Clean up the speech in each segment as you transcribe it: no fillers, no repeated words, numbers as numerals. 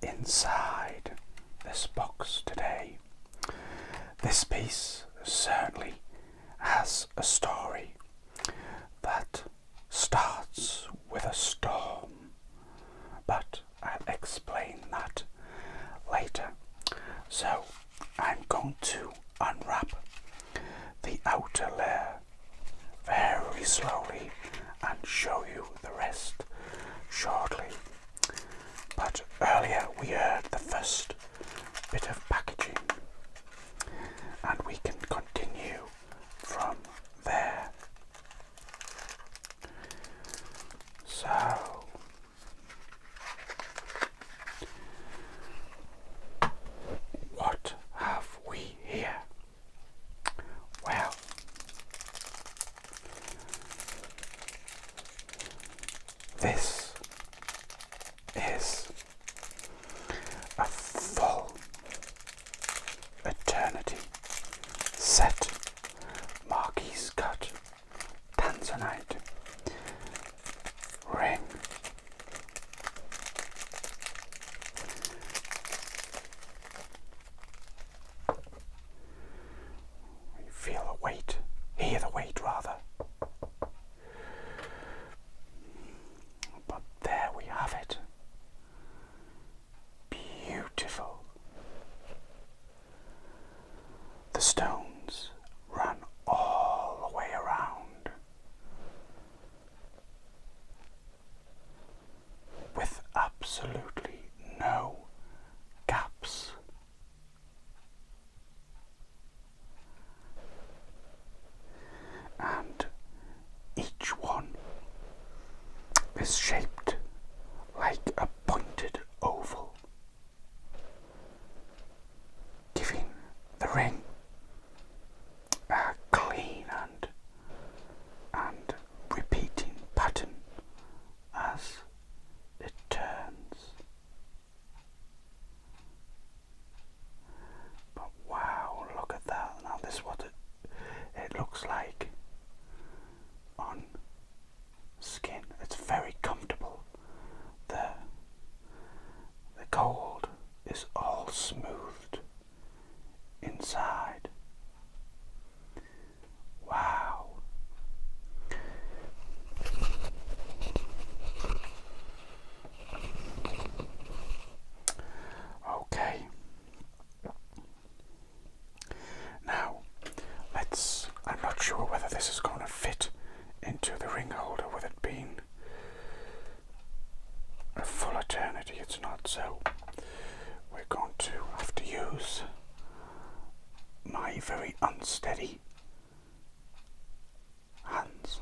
inside this box today. This piece certainly has a story that starts with a storm, but I'll explain that later. So I'm going to unwrap the outer layer very slowly and show you the rest shortly. But earlier we heard the first bit of packaging, and we can continue from there. So what have we here? Well, this is a full eternity set marquise-cut Tanzanite ring. You feel the weight, hear the weight rather. But there we have it. Beautiful. The stones run all the way around with absolutely no gaps. And each one is shaped like a pointed oval, giving the ring a clean and repeating pattern as it turns. But wow, look at that. Now this is what it looks like on skin. It's very comfortable. The gold is all smoothed inside. Wow. Okay. Now, I'm not sure whether this is going to fit into the ring holder with it being a full eternity. It's not, so we're going to have to use my very unsteady hands.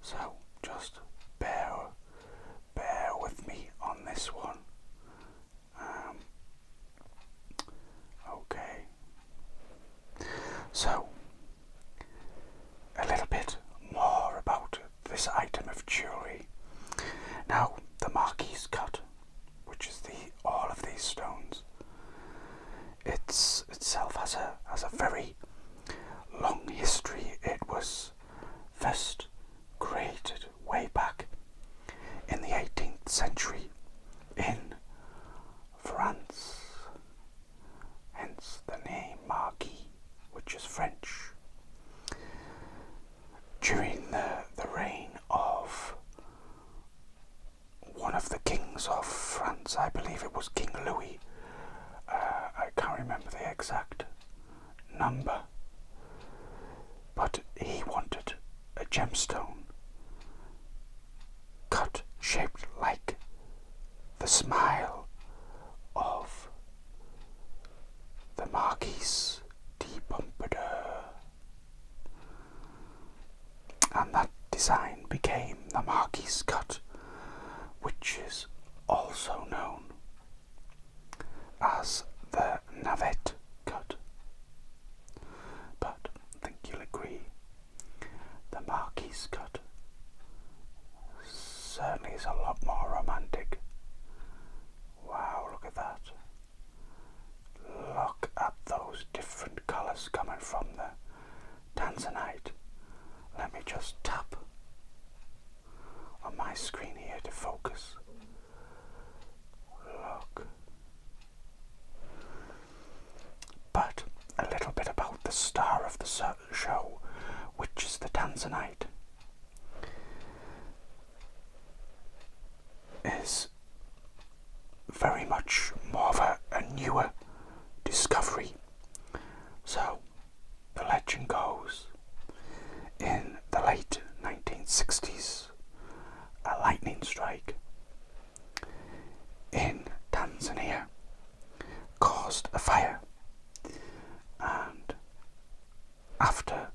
So just bear with me on this one. Okay. So a little bit more about this item of jewellery. Now, the marquise-cut, which is all of these stones, itself has a very long history. It was first created way back in the 18th century in France, hence the name Marquis, which is French. During the reign of one of the kings of France, I believe it was King Louis, I can't remember the exact number, but he wanted a gemstone cut, shaped like the smile of the Marquise de Pompadour, and that design became the marquise-cut, which is also known as the navette cut. But I think you'll agree, the marquise-cut certainly is a lot more romantic. Wow, look at that. Look at those different colours coming from the Tanzanite. Let me just tap on my screen here to focus. Look. is very much more of a newer discovery. So the legend goes, in the late 1960s, a lightning strike in Tanzania caused a fire, and after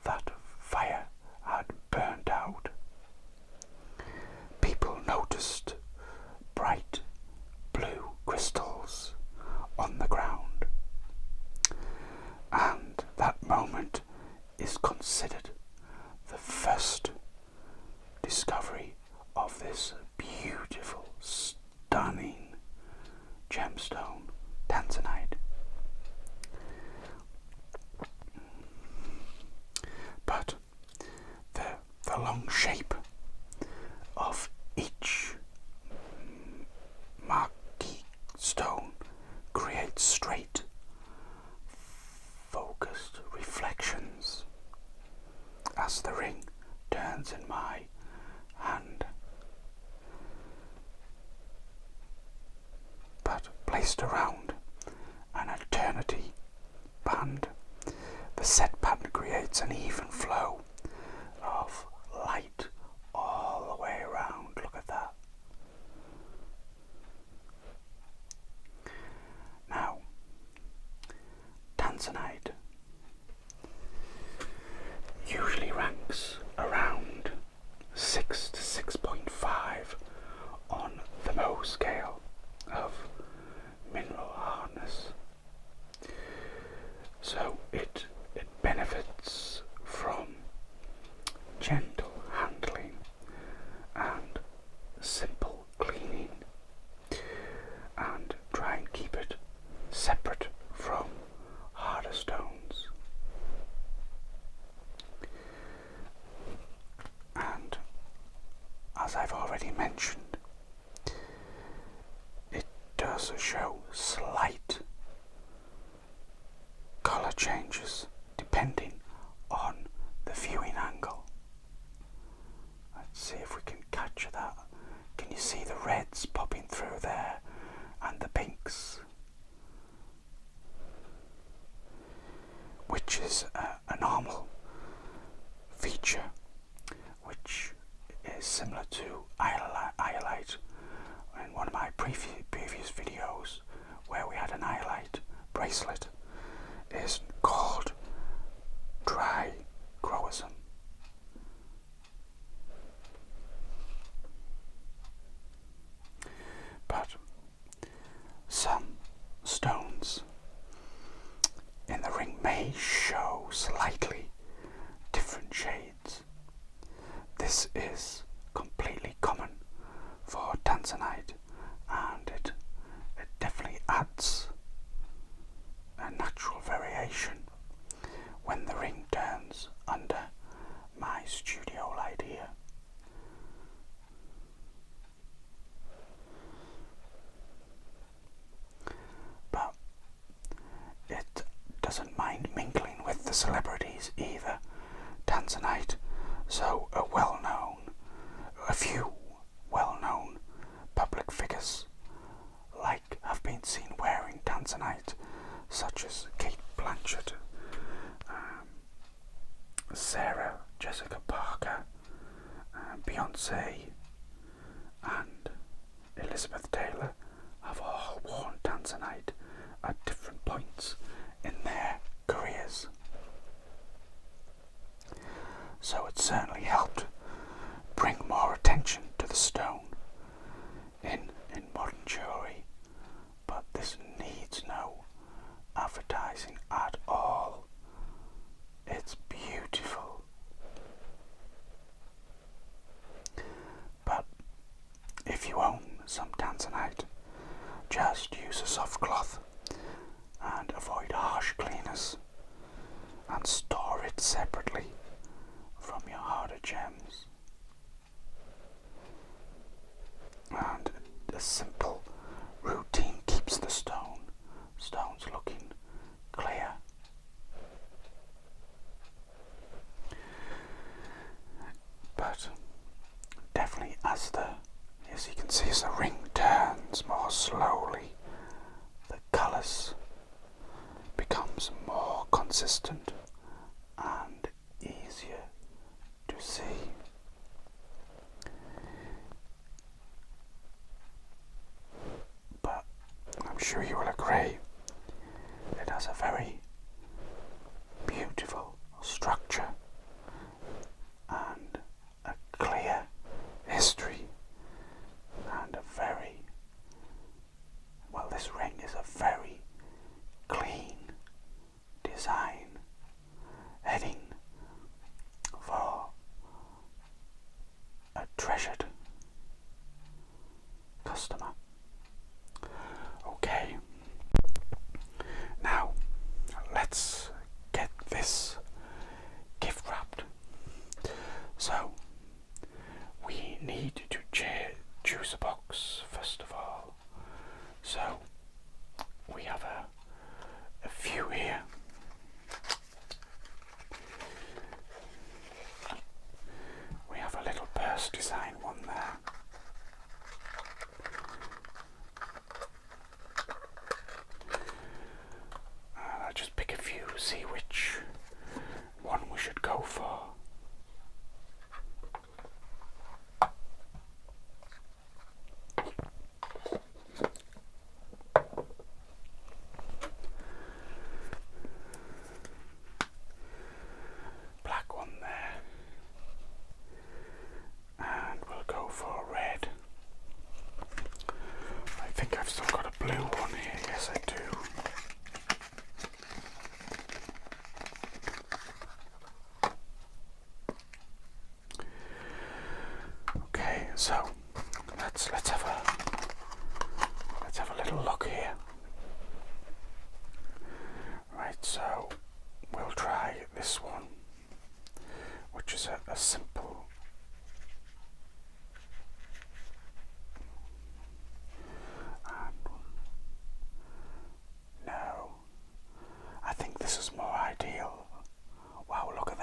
that fire had burnt out, people noticed bright blue crystals on the ground, and that moment is considered the first discovery of this beautiful, stunning gemstone, Tanzanite. But the long shape of each marquise stone creates straight, focused reflections as the ring turns in my hand. But placed around an eternity band, the set pattern creates an even flow of light all the way around. Look at that. Now, Tanzanite usually ranks around 6 to 6.5 on the Mohs scale of mineral hardness. So it benefits from gentle handling and simple cleaning, and try and keep it separate from harder stones. And as I've already mentioned, it does show slight colour changes depending on the viewing angle. Let's see if we can capture that. Can you see the reds popping through there and the pinks? Which is a normal feature, which is similar to iolite in one of my previous videos where we had an iolite bracelet, is called trichroism. But some stones in the ring may show slightly different shades. This is completely common for Tanzanite, and it definitely adds a natural variation when the ring turns under my studio light here. But it doesn't mind mingling with the celebrities either. Tanzanite, so a few well-known public figures have been seen wearing Tanzanite, such as Kate Blanchett, Sarah Jessica Parker, Beyonce, and Elizabeth Taylor have all worn Tanzanite at different points in their careers. So it certainly helped bring more attention to the stone in modern jewellery, but this needs no advertising at all. It's beautiful. But if you own some Tanzanite, just use a soft cloth and avoid harsh cleaners, and store it separately from your harder gems. And a simple routine keeps the stones looking clear. But definitely as you can see as the ring turns more slowly, the colours becomes more consistent and easier to see. But I'm sure you will agree, it has a very beautiful structure and a clear history and a very, well, this ring is a very clean design, heading for a treasured customer. Okay, now let's get this gift wrapped. So we need to choose a box first of all. So we have a few here. We have a little purse design one there. I'll just pick a few, see which one we should go for. Black one there. And we'll go for red. I think I've still got a blue one here. Yes, I do. Okay, so let's have a little look here. Right, so we'll try this one, which is a simple no, I think this is more ideal. Wow, look at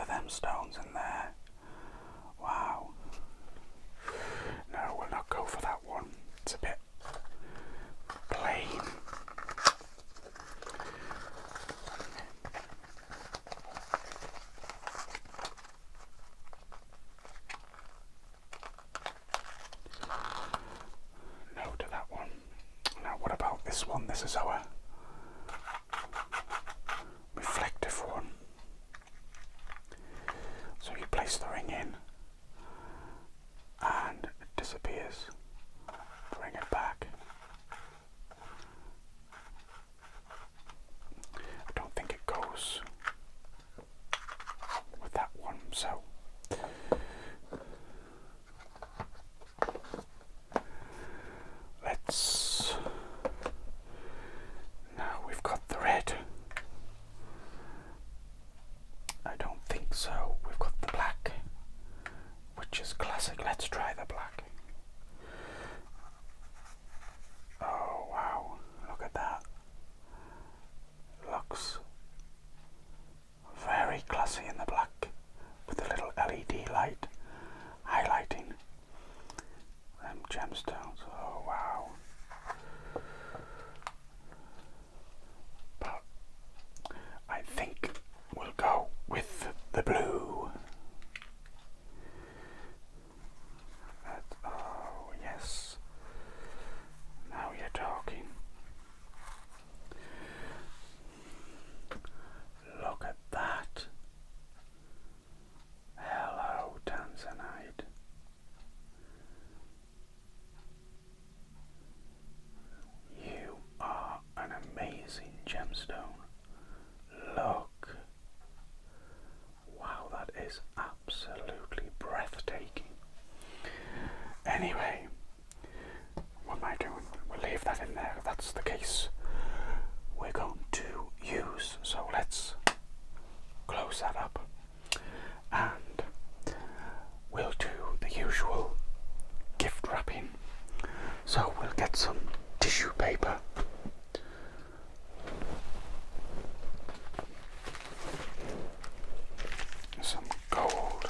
them stones in there. Wow. No, we'll not go for that one. It's a bit plain. No to that one. Now what about this one? This is our reflective one. So you place the ring in and it disappears. Bring it back. I don't think it goes with that one, so let's, now we've got the red. I don't think so. We've got the black, which is classic. Let's try the black. Oh wow, look at that. Looks very classy in the black with the little LED light highlighting them gemstones. Oh wow. But I think we'll go with the blue. Oh yes. Now you're talking. Look at that. Hello, Tanzanite. You are an amazing gemstone. Look. Wow, that is absolutely breathtaking. Anyway, what am I doing? We'll leave that in there if that's the case we're going to use. So let's close that up and we'll do the usual gift wrapping. So we'll get some tissue paper. Some gold.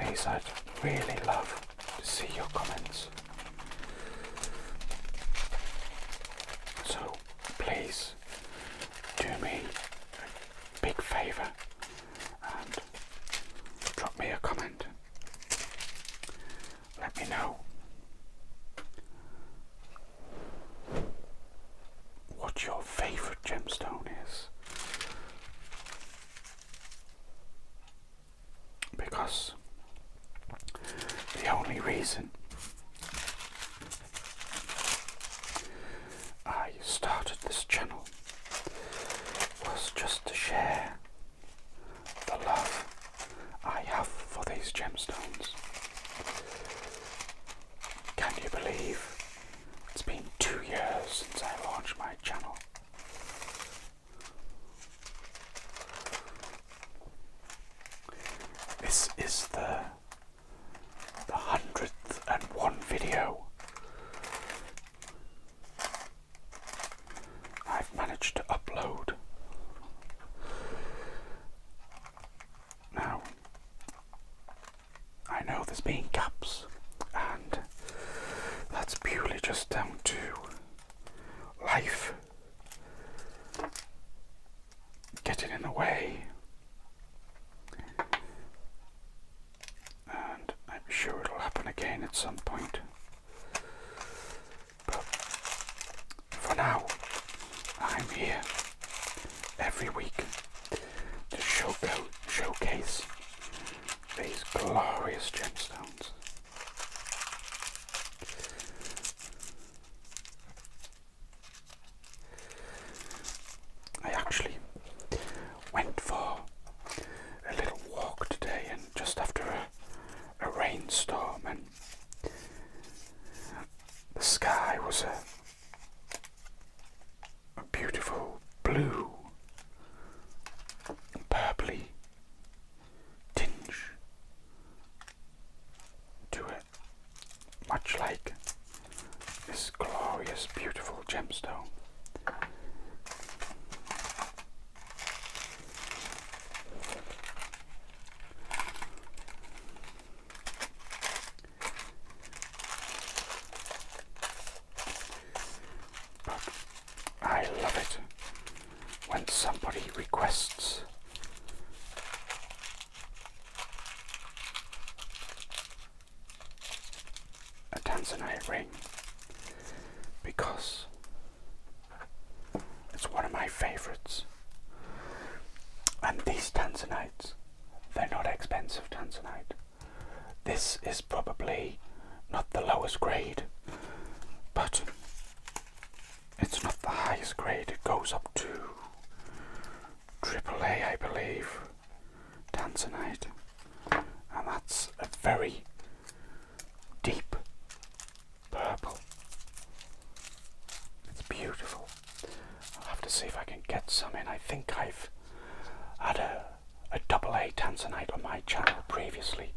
please, I'd really love to see your comments. So please do me a big favour and drop me a comment. Let me know what your favourite gemstone is, because the only reason I started this channel was just to share the love I have for these gemstones. Can you believe it's been 2 years since I launched my channel? This is the 101 video I've managed to upload. Now, I know there's been gaps, and that's purely just down to life getting in the way, and I'm sure it'll happen again at some point. But for now, I'm here every week to showcase these glorious gemstones. I actually went for a little walk today, and just after a rainstorm, and the sky was a beautiful blue, purpley tinge to it, much like this glorious, beautiful gemstone. But I love it when somebody requests a Tanzanite ring, because it's one of my favourites. And these Tanzanites, they're not expensive Tanzanite. This is probably not the lowest grade, but it's not the highest grade. It goes up to AAA, I believe, Tanzanite, and that's a very deep purple. It's beautiful. I'll have to see if I can get some in. I think I've had a AA Tanzanite on my channel previously.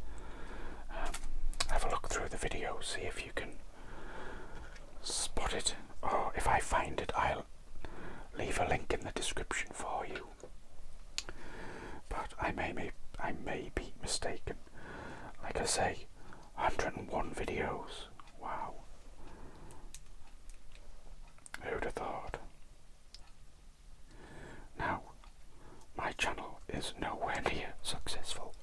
Have a look through the video, see if you can spot it, or if I find it, I'll leave a link in the description for you. But I may be mistaken. Like I say, 101 videos. Wow. Who'd have thought? Now, my channel is nowhere near successful.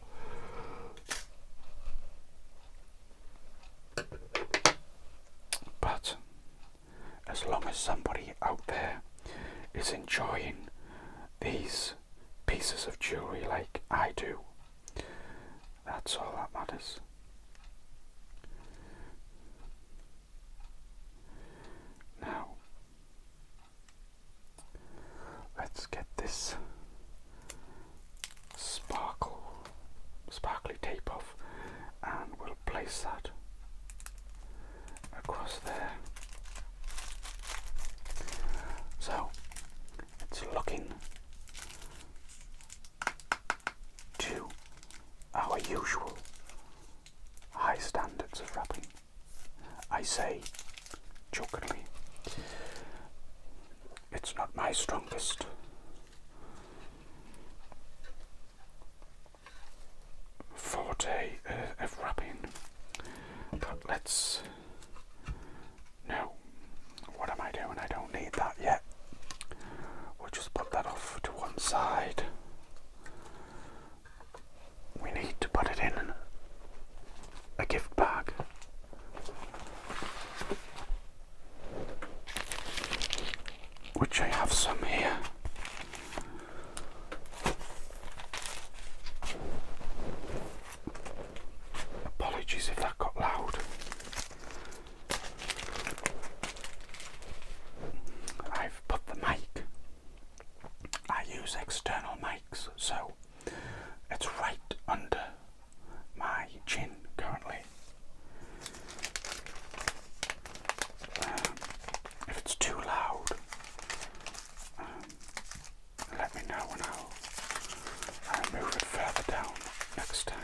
But as long as somebody out there is enjoying these pieces of jewellery like I do, that's all that matters. Now, let's get this sparkly tape off, and we'll place that across there. So it's looking to our usual high standards of wrapping. I say jokingly, it's not my strongest forte, which I have some here. Apologies if that got loud. I've put the mic. I use external mics, so it's right under my chin currently. If it's too loud, let me know and I'll move it further down next time.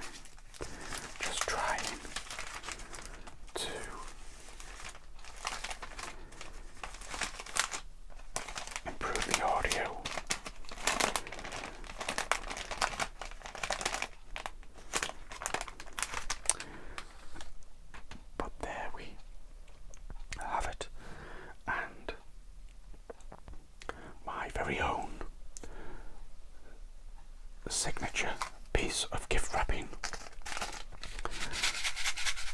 Just trying to improve the audio. But there we have it, and my very own signature piece of gift wrapping.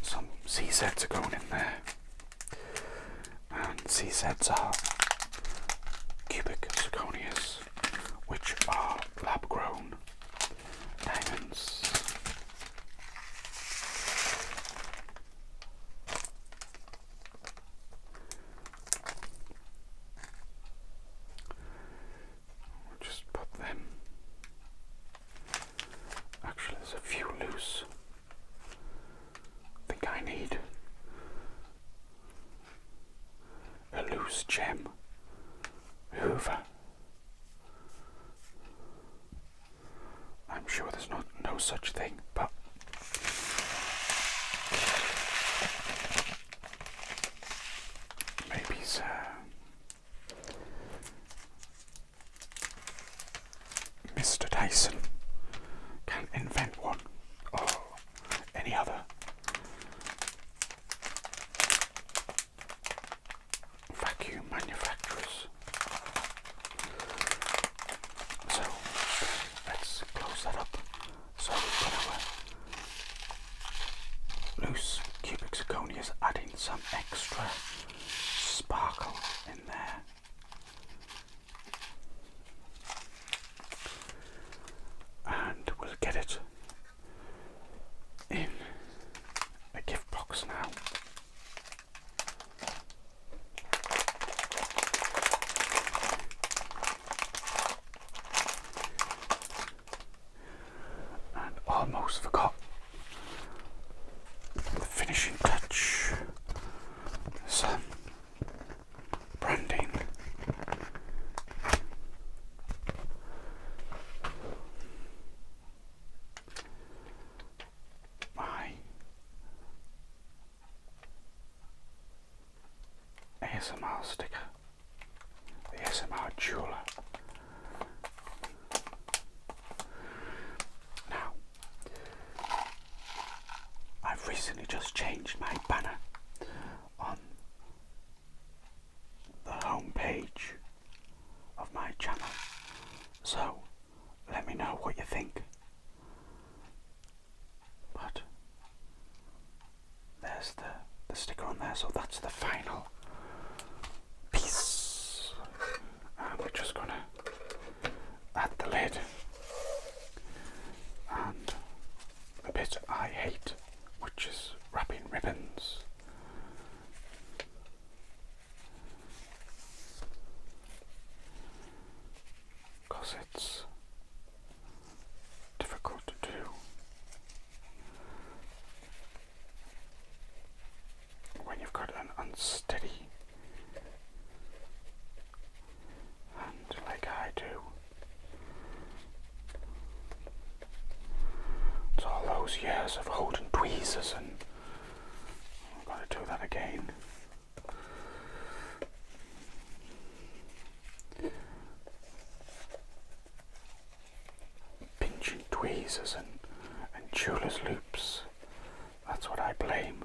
Some CZs are going in there, and CZs are cubic zirconias, which are lab-grown diamonds. We'll just put them. Actually, there's a few loose. I think I need a loose gem hoover. I'm sure there's no such thing, but maybe Mr. Dyson can invent one, or any other vacuum manufacturers. So let's close that up. So we've got our loose cubic zirconias, adding some extra sparkle in there. And we'll get it in a gift box now. And almost forgot the finishing touch. Some branding. My ASMR sticker, the ASMR jeweler. Now, I've recently just changed my banner on the home page of my channel, so let me know what you think. But there's the sticker on there, so that's the final piece. And we're just gonna add the lid and the bit I hate, which is wrapping ribbons. Because it's difficult to do when you've got an unsteady hand like I do. It's all those years of holding tweezers, and I'm going to do that again. Pinching tweezers and jeweler's loops. That's what I blame.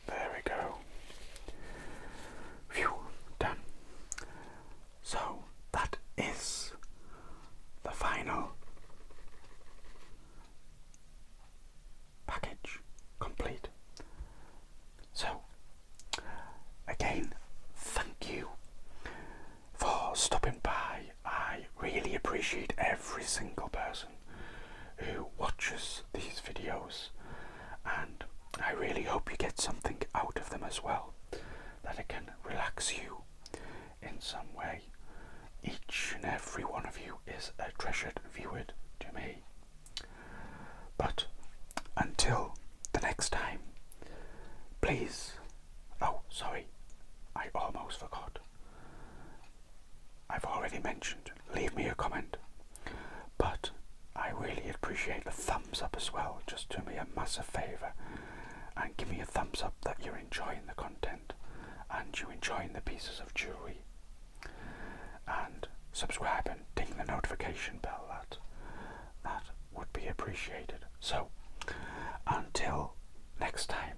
There we go. Phew, done. So that is the final package complete. hope you get something out of them as well, that it can relax you in some way. Each and every one of you is a treasured viewer to me. But until the next time, please, oh sorry, I almost forgot. I've already mentioned, leave me a comment, but I really appreciate the thumbs up as well. Just do me a massive favour and give me a thumbs up that you're enjoying the content and you're enjoying the pieces of jewellery, and subscribe and ding the notification bell. That would be appreciated. So until next time,